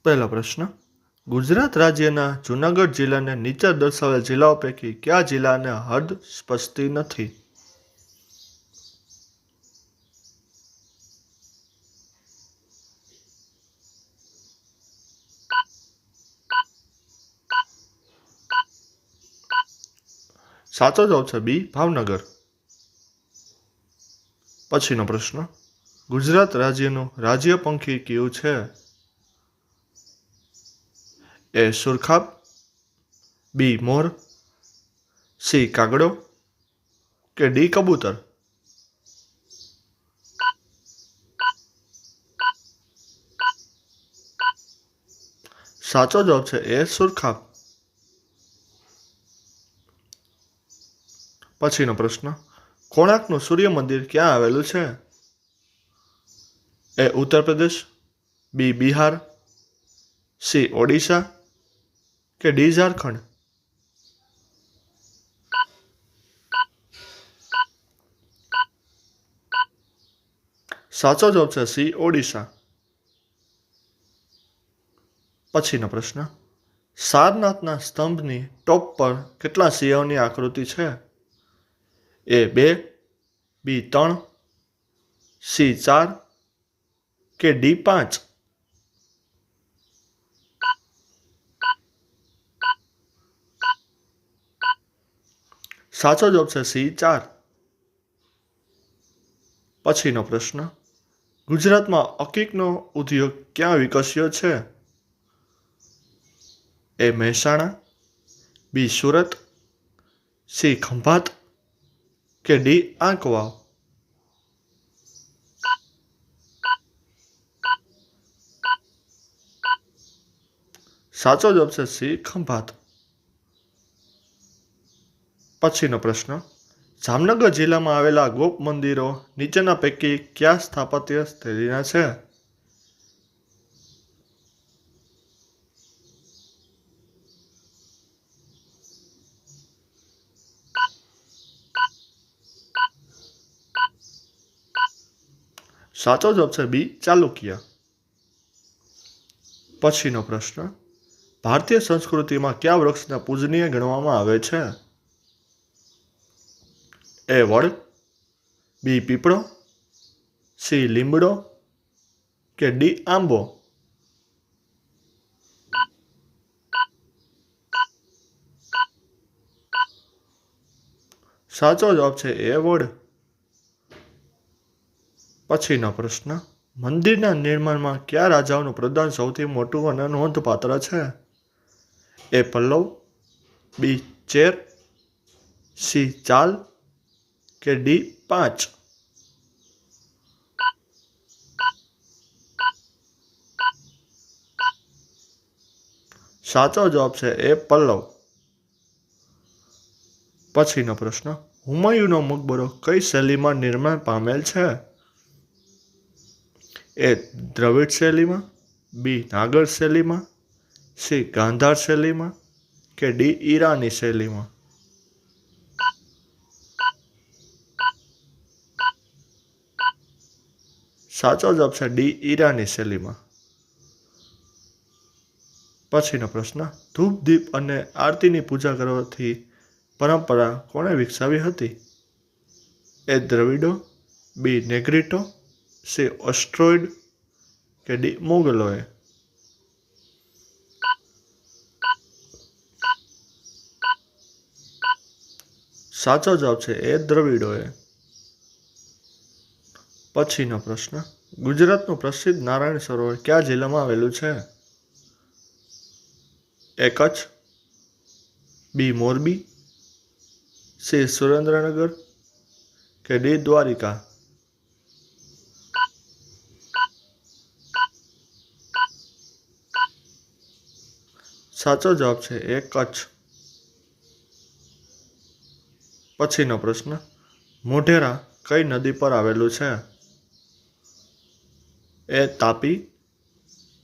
પહેલો પ્રશ્ન, ગુજરાત રાજ્યના જૂનાગઢ જિલ્લાને નીચે દર્શાવેલ જિલ્લાઓ પૈકી કયા જિલ્લાને હદ સ્પષ્ટી નથી? સાચો જવાબ છે બી, ભાવનગર. પછીનો પ્રશ્ન, ગુજરાત રાજ્યનું રાજ્ય પંખી કયું છે? એ સુરખાબ, બી મોર, સી કાગડો કે ડી કબૂતર? સાચો જવાબ છે એ સુરખાબ. પછીનો પ્રશ્ન, કોણાર્કનું સૂર્ય મંદિર ક્યાં આવેલું છે? એ ઉત્તર પ્રદેશ, બી બિહાર, સી ઓડિશા કે ડી ઝારખંડ? સાચો જવાબ છે સી ઓડિશા. પછીનો પ્રશ્ન, સારનાથના સ્તંભની ટોપ પર કેટલા સિંહોની આકૃતિ છે? એ 2, બી 3, સી 4 કે ડી 5? સાચો જવાબ છે સી 4. પછીનો પ્રશ્ન, ગુજરાતમાં અકીકનો ઉદ્યોગ ક્યાં વિકસ્યો છે? એ મહેસાણા, બી સુરત, સી ખંભાત કે ડી આંકવાવ? સાચો જવાબ છે સી ખંભાત. પછીનો પ્રશ્ન, જામનગર જિલ્લામાં આવેલા ગોપ મંદિરો નીચેના પૈકી કયા સ્થાપત્ય શૈલીના છે? સાચો જવાબ છે બી ચાલુક્ય. પછીનો પ્રશ્ન, ભારતીય સંસ્કૃતિમાં કયા વૃક્ષને પૂજનીય ગણવામાં આવે છે? એ વડ, બી પીપળો, સી લીમડો કે ડી આંબો? સાચો જવાબ છે એ વડ. પછીનો પ્રશ્ન, મંદિરના નિર્માણમાં કયા રાજાઓનું પ્રદાન સૌથી મોટું અને નોંધપાત્ર છે? એ પલ્લવ, બી ચેર, સી ચાલ કે ડી 5? સાચો જવાબ છે એ પલ્લવ. પછીનો પ્રશ્ન, હુમાયુનો મકબરો કઈ શૈલીમાં નિર્માણ પામેલ છે? એ દ્રવિડ શૈલીમાં, બી નાગર શૈલીમાં, સી ગાંધાર શૈલીમાં કે ડી ઈરાની શૈલીમાં? સાચો જવાબ છે ડી ઈરાની શૈલીમાં. પછીનો પ્રશ્ન, ધૂપ દીપ અને આરતીની પૂજા કરવાથી પરંપરા કોણે વિકસાવી હતી? એ દ્રવિડો, બી નેગ્રીટો, સી ઓસ્ટ્રોઇડ કે ડી મોગલોએ? સાચો જવાબ છે એ દ્રવિડોએ. પછીનો પ્રશ્ન, ગુજરાતનું પ્રસિદ્ધ નારાયણ સરોવર કયા જિલ્લામાં આવેલું છે? એ કચ્છ, બી મોરબી, સી સુરેન્દ્રનગર કે ડી દ્વારિકા? સાચો જવાબ છે એ કચ્છ. પછીનો પ્રશ્ન, મોઢેરા કઈ નદી પર આવેલું છે? એ તાપી,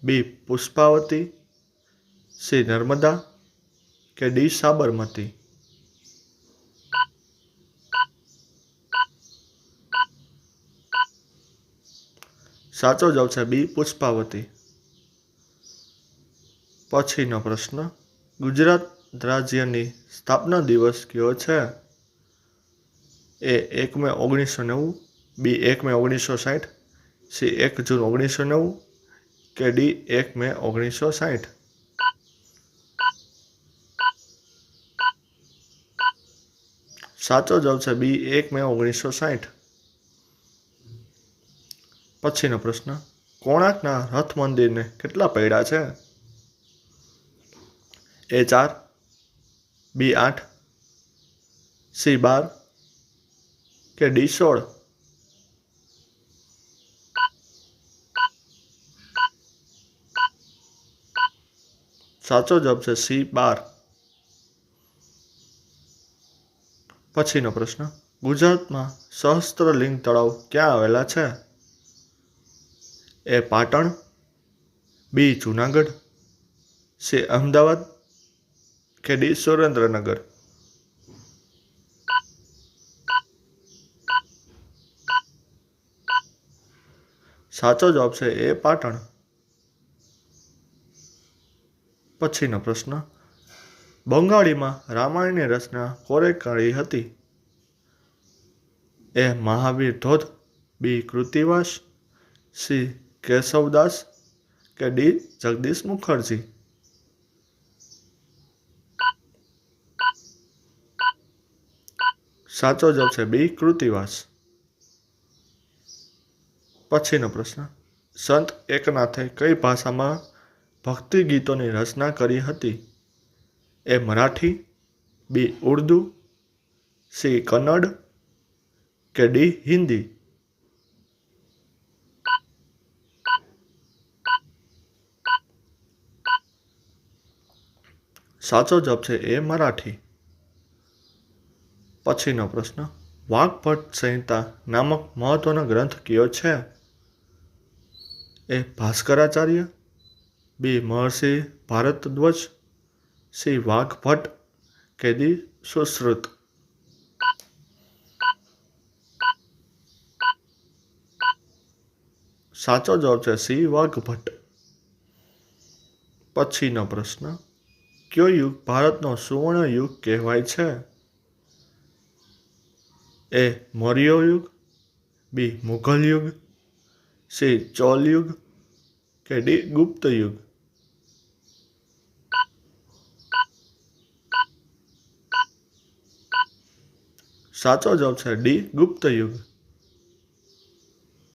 બી પુષ્પાવતી, સી નર્મદા કે ડી સાબરમતી? સાચો જવાબ છે બી પુષ્પાવતી. પછીનો પ્રશ્ન, ગુજરાત રાજ્યની સ્થાપના દિવસ કયો છે? એ 1 મે 1990, બી 1 મે 1960, સી 1 જૂન 1990 કે ડી 1 મે 1960? સાચો જવાબ છે બી 1 મે 1960. પછીનો પ્રશ્ન, કોણાર્કના રથ મંદિરને કેટલા પૈડા છે? એ 4, બી 8, સી 12 કે ડી 16? સાચો જવાબ છે સી 12. પછીનો પ્રશ્ન, ગુજરાતમાં સહસ્ત્રલિંગ તળાવ ક્યાં આવેલા છે? એ પાટણ, બી જુનાગઢ, સી અમદાવાદ કે ડી સુરેન્દ્રનગર? સાચો જવાબ છે એ પાટણ. પછીનો પ્રશ્ન, બંગાળીમાં રામાયણની રચના કોણે કરી હતી? એ મહાવીર ધોધ, બી કૃતિવાસ, સી કેશવદાસ કે ડી જગદીશ મુખર્જી? સાચો જવાબ છે બી કૃતિવાસ. પછીનો પ્રશ્ન, સંત એકનાથે કઈ ભાષામાં ભક્તિ ગીતોની રચના કરી હતી? એ મરાઠી, બી ઉર્દુ, સી કન્નડ કે ડી હિન્દી? સાચો જવાબ છે એ મરાઠી. પછીનો પ્રશ્ન, વાગ્ભટ સંહિતા નામક મહત્વનો ગ્રંથ કયો છે? એ ભાસ્કરાચાર્ય, બી મહર્ષિ ભારતદ્વાજ, સી વાગ્ભટ કે ડી સુશ્રુત? સાચો જવાબ છે સી વાગ્ભટ. પછીનો પ્રશ્ન, કયો યુગ ભારતનો સુવર્ણ યુગ કહેવાય છે? એ મૌર્ય યુગ, બી મુઘલ યુગ, સી ચોલ યુગ કે ડી ગુપ્ત યુગ? સાચો જવાબ છે ડી ગુપ્ત યુગ.